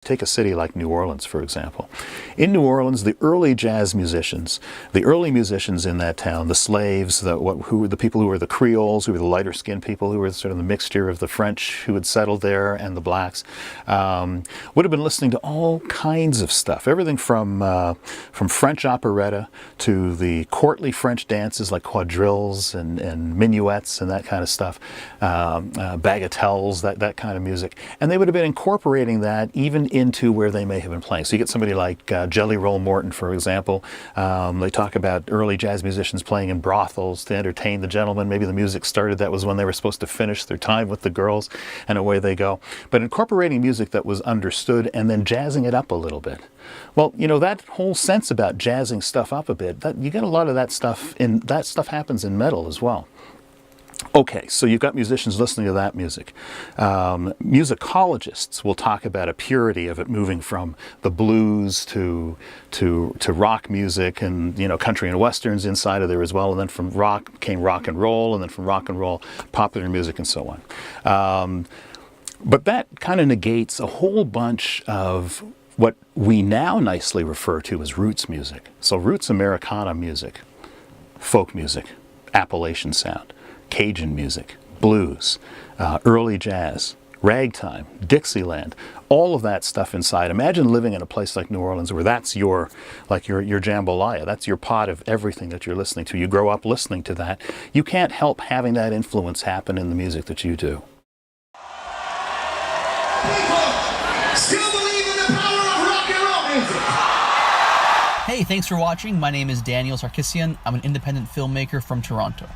Take a city like New Orleans, for example. In New Orleans, the early jazz musicians, the early musicians in that town, the slaves, the people who were the Creoles, who were the lighter-skinned people, who were sort of the mixture of the French who had settled there and the blacks, would have been listening to all kinds of stuff. Everything from French operetta to the courtly French dances like quadrilles and minuets and that kind of stuff, bagatelles, that kind of music. And they would have been incorporating that even into where they may have been playing. So you get somebody like Jelly Roll Morton, for example. They talk about early jazz musicians playing in brothels to entertain the gentlemen. Maybe the music started, that was when they were supposed to finish their time with the girls, and away they go. But incorporating music that was understood and then jazzing it up a little bit. Well, you know, that whole sense about jazzing stuff up a bit, you get a lot of that stuff happens in metal as well. Okay, so you've got musicians listening to that music. Musicologists will talk about a purity of it moving from the blues to rock music, and, you know, country and westerns inside of there as well. And then from rock came rock and roll, and then from rock and roll, popular music, and so on. But that kind of negates a whole bunch of what we now nicely refer to as roots music. So roots Americana music, folk music, Appalachian sound, Cajun music, blues, early jazz, ragtime, Dixieland, all of that stuff inside. Imagine living in a place like New Orleans where that's your jambalaya, that's your pot of everything that you're listening to. You grow up listening to that. You can't help having that influence happen in the music that you do. People still believe in the power of rock and roll music. Hey, thanks for watching. My name is Daniel Sarkisian. I'm an independent filmmaker from Toronto.